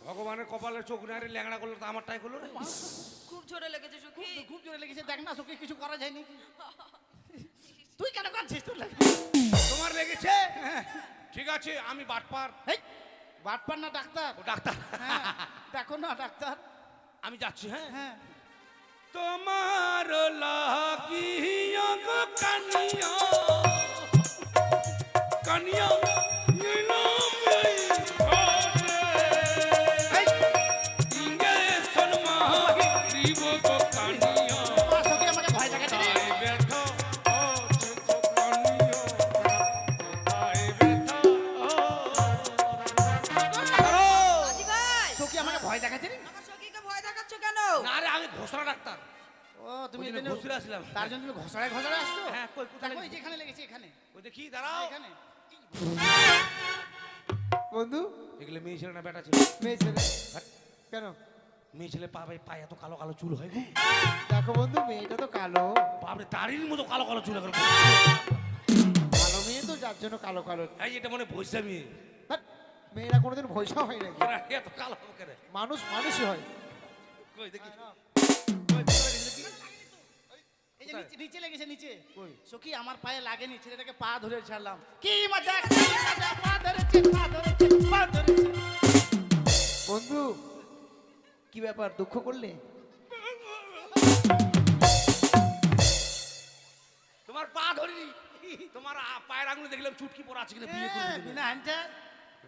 ভগবানের কপালে চোখ নারে ল্যাংড়া করলো তো আমারটাই করলো রে। খুব জোরে লেগেছে সখী। খুব জোরে লেগেছে, দেখ না সখী কিছু করা যায়নি। তুই কেন কাঁদছিস? তোর লাগে। তোমার লেগেছে? ঠিক আছে আমি বাটপার। এই, বাটপার না ডাক্তার? ও ডাক্তার। হ্যাঁ, দেখো না ডাক্তার। আমি যাচ্ছি। হ্যাঁ হ্যাঁ। তোমার লাগিয়া গো কানিয়া কানিয়া নিলাম এই ঘরে। এই, ইঞ্জেকশন মারিব গো কানিয়া। ও, সখী আমাকে ভয় দেখাচ্ছে রে। আয় ব্যথা আছে গো কানিয়া, আয় ব্যথা আজি ভাই, সখী আমাকে ভয় দেখাচ্ছে রে। আমার সখীকে ভয় দেখাচ্ছ কেন? না রে আমি ঘোষণা ডাক্তার। ও, তুমি ওই জন্য এখানে- ঘুষরে আসলাম। তার জন্য তুমি ঘষড়ায় ঘষড়ায় আসছো? হ্যাঁ, কই, কোথায় দেখো, এই লেগেছে? যে এখানে লেগেছে, এখানে। ওই দেখি দাঁড়াও। এখানে। বন্ধু এগুলো মেয়ে ছেলে না বেটা ছেলে? মেয়ে ছেলে কেন? মেয়ে ছেলে পায়ে এত কালো কালো চুল হয় গো। দেখো বন্ধু মেয়েটা তো কালো। বাপরে দাড়ির মতো কালো কালো চুল এখন। কালো মেয়ে তো যার জন্য কালো কালো। এই এটা মনে ভৈসা মেয়ে। ধ্যাৎ, মেয়েরা কোনোদিন ভয়সা হয় নাকি? এরা এত কালো হবে কেন? মানুষ মানুষই হয়। কই দেখি। কই, কোথায় দেখি? এই যে নিচে- নিচে লেগেছে, নিচে। কই? সখী আমার পায়ে লাগেনি, ছেলেটাকে পা ধরে ছাড়লাম। কি মজা, কি মজা, পা ধরেছে, পা ধরেছে, পা ধরেছে। বন্ধু কি ব্যাপার, দুঃখ করলে? তোমার পা ধরিনি, তোমার পায়ের আঙুলে দেখলাম চুটকি পড়া আছে কিনা বিয়ে হ্যাঁ, করে বিনা হ্যান্ডটা।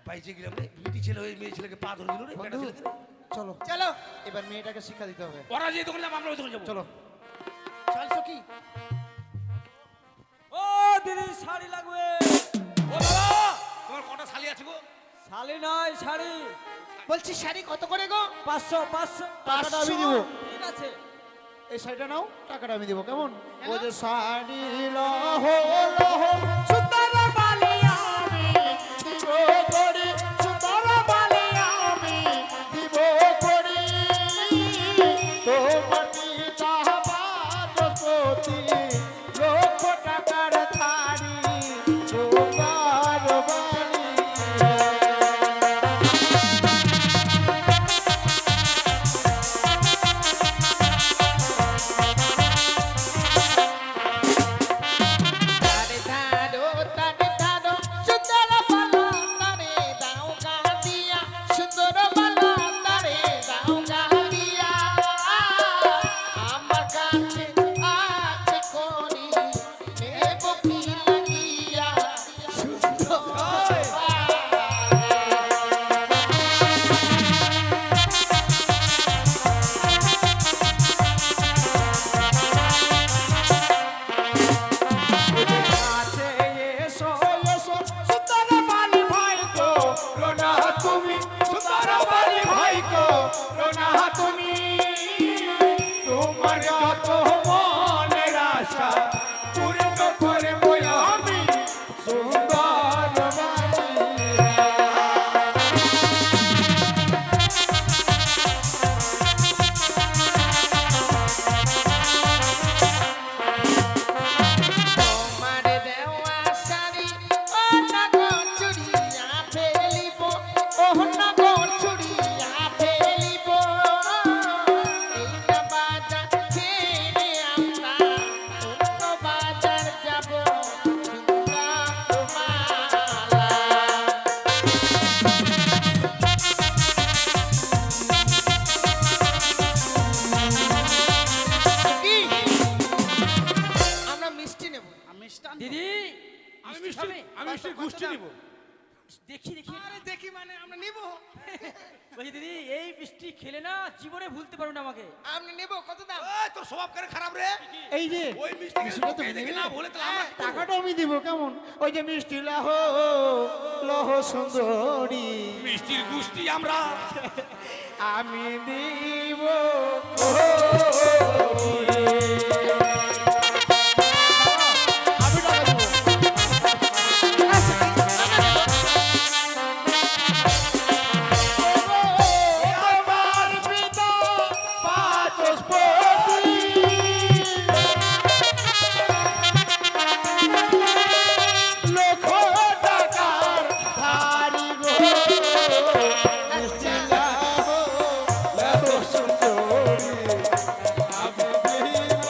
বাইচে গেলাম রে, বিটি ছেলে হয়ে মেয়ে ছেলেকে পা ধরে দিল রে, বেটা বন্ধু ছেলেকে রে। চলো চলো এবার মেয়েটাকে শিক্ষা দিতে হবে। ওরা যে দোকানে যাবো আমরা ওই দোকানে যাবো। চলো চল সখী। ও দিদি শাড়ি লাগবে। ও বাবা, তোমার কটা শালি আছে গো? শাড়ি নয় শাড়ি। বলছি শাড়ি কত করে গো? 500 500 টাকাটা আমি দিব। ঠিক আছে। এই শাড়িটা নাও, টাকাটা আমি দিব কেমন? কেন? ও যে শাড়ি লহ লহ সুন্দর বালি আমি দিব করি, সুন্দর বালি আমি দিব করি। দেখি দেখি আরে দেখি মানে আমরা নিব। বলছি দিদি এই মিষ্টি খেলে না জীবনে ভুলতে পারবে না আমাকে। আপনি নিব কত দাম? এই তোর স্বভাব কেন খারাপ রে? এই যে ওই মিষ্টি মিষ্টিটা তুমি দেখে নেবে? না বলে তো আমরা কি করবো? টাকাটা আমি দিব কেমন? ওই যে মিষ্টি লাহো লহ সুন্দরী মিষ্টির গুষ্টি আমরা আমি দিব। আমি টাকা দেবো। আমার পিতা বাচস্পতি লক্ষ টাকার ধারি গো মিষ্টি লাহো লহ সুন্দরী আমি দিব।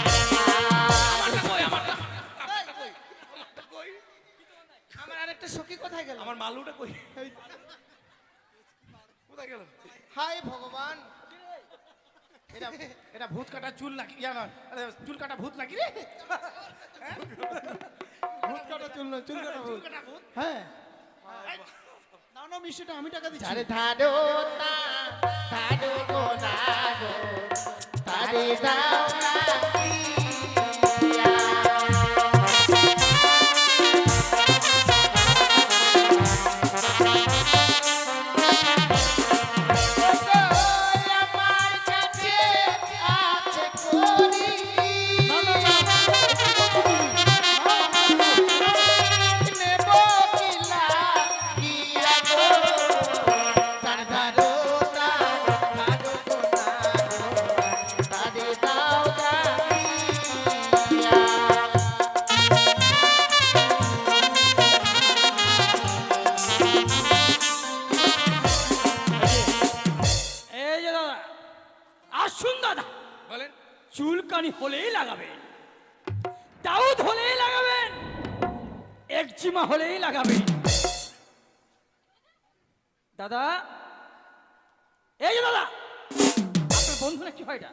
আমারটা কই আমারটা কই আমার আরেকটা সখী কোথায় গেল? আমার মালুটা কই কোথায় গেল? হায় ভগবান, এটা এটা ভূত কাটা চুল নাকি জানো? আরে চুল কাটা ভূত নাকি রে? ভূত কাটা চুল না, চুল কাটা ভূত। হ্যাঁ না না মিষ্টিটা আমি টাকা দিচ্ছি। আরে ধাডো তা ধাডো গো না গো তারে দাও না দিয়া। ওগো আমার কাছে আছে করি। নেব কিলা দিয়া গো তার ধারো তা ধারো গো না গো তারে দাও দিয়া। এই যে দাদা আসুন দাদা, বলেন চুলকানি হলেই লাগাবেন, দাউদ হলেই লাগাবেন, একজিমা হলেই লাগাবেন। দাদা এই যে দাদা আপনার বন্ধু না কি হয় এটা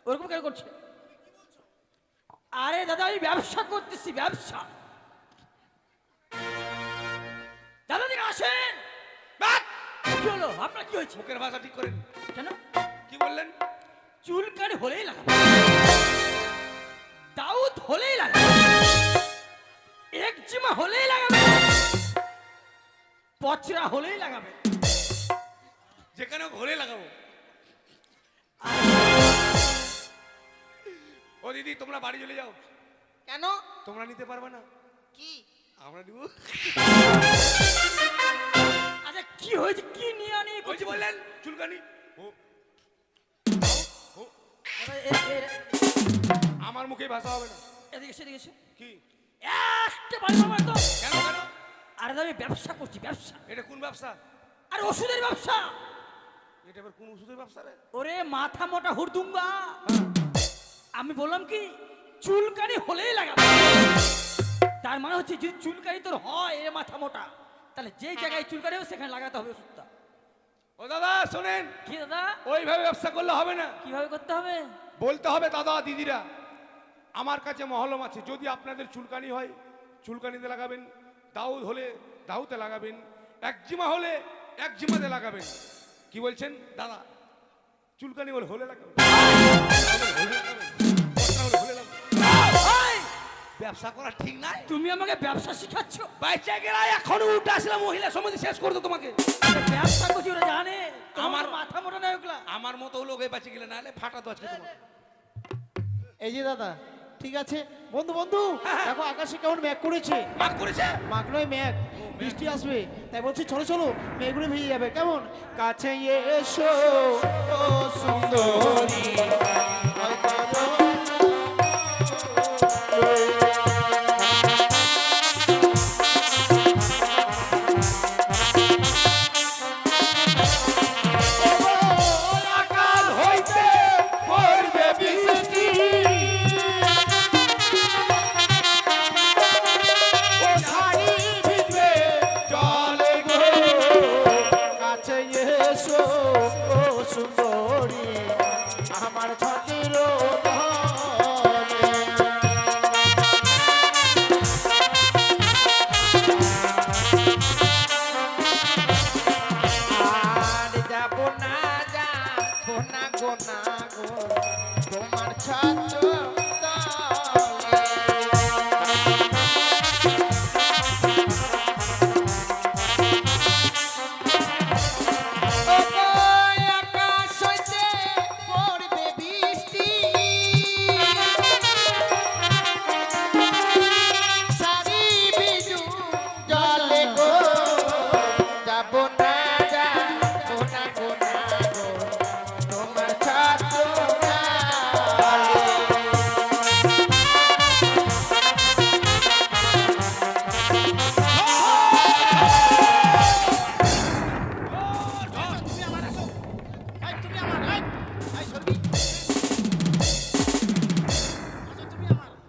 ওরকম কেন করছে? আরে দাদা আমি ব্যবসা করতেছি, ব্যবসা। দাদা দিকে আসেন। বাট! কি হলো আপনার কি হয়েছে? মুখের ভাষা ঠিক করেন। কেন? কি বললেন? চুলকানি হলেই লাগাবেন, দাউদ হলেই লাগাবেন, একজিমা হলেই লাগাবেন, পচরা হলেই লাগাবেন। যেখানে ঘরে লাগাবো। ও দিদি তোমরা বাড়ি চলে যাও, কেন? তোমরা নিতে পারবে না, কি? আমরা নিব। আচ্ছা কি হয়েছে, কি নিয়ে আনি ওই যে বললেন চুলকানি, ও আমার মুখে ভাষা হবে না। এদিকে সেদিকে এসে কি? একটা বাড়ি মারো তো। কেন কেন? আরে দাদা আমি ব্যবসা করছি, ব্যবসা। এটা কোন ব্যবসা? আরে ওষুধের ব্যবসা। এটা এবার কোন ওষুধের ব্যবসা রে? ওরে মাথা মোটা হুড়দুঙ্গা, আমি বললাম কি চুলকানি হলেই লাগাবে। তার মানে হচ্ছে যদি চুলকানি তোর হয় এ মাথা মোটা, তাহলে যেই জায়গায় চুলকানি হবে সেখানে লাগাতে হবে ওষুধটা। ও দাদা শোনেন, কি দাদা ওইভাবে ব্যবসা করলে হবে না। কিভাবে করতে হবে? বলতে হবে দাদা দিদিরা আমার কাছে মহলম আছে, যদি আপনাদের চুলকানি হয় চুলকানিতে লাগাবেন, দাউদ হলে দাউতে লাগাবেন, একজিমা হলে একজিমাতে লাগাবেন। কি বলছেন দাদা? চুলকানি হলে হলে লাগাবেন, হলে লাগাবেন, পচরা হলে হলে লাগাবেন। এই, ব্যবসা করা ঠিক নাই। তুমি আমাকে ব্যবসা শিখাচ্ছ? বাইচা গেলা এখন উল্টা আসলাম, মহিলা সমিতি শেষ করতো তোমাকে। আরে ব্যবসা করছি ওরা জানে, আমার আমার- মাথা মোটা নয় ওগুলা। আমার মতো লোক এই বাঁচে গেলে নাহলে ফাটা তো আজকে তোমার। এই যে দাদা ঠিক আছে বন্ধু বন্ধু দেখো আকাশে কেমন মেঘ করেছে। মাগ করেছে। মাঘ নয় মেঘ, বৃষ্টি আসবে তাই বলছি চলো চলো মেঘগুলো ভিজে যাবে কেমন। কাছে এসো ও সুন্দরী আকাল হইতে পড়বে বৃষ্টি, ও শাড়ি ভিজবে জলে গো। কাছে এসো ও সুন্দরী আমার ছাতির আর যাব না যাবো না গো না গো তোমার ছাত্র আকাশ হইতে পড়বে বৃষ্টি সারি বিজু জলে গো যাব না যাবো না গো না গো তোমার ছাত্র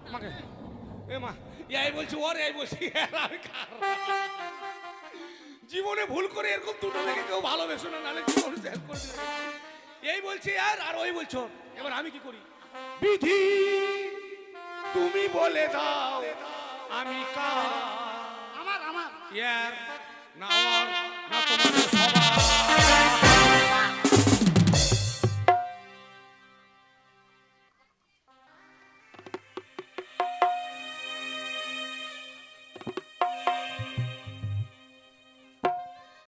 আমাকে এ মা এই বলছি ওর এই বলছি আর আমি কার? জীবনে ভুল করে এরকম দুটো থেকে কেউ ভালোবেসো না, নাহলে জীবনে শেষ করে দিবে। এই বলছি আর ওই বলছো, এবার আমি কি করি? বিধি তুমি বলে দাও আমি কার? আমার ইয়ার না ওর না তোমাদের সবার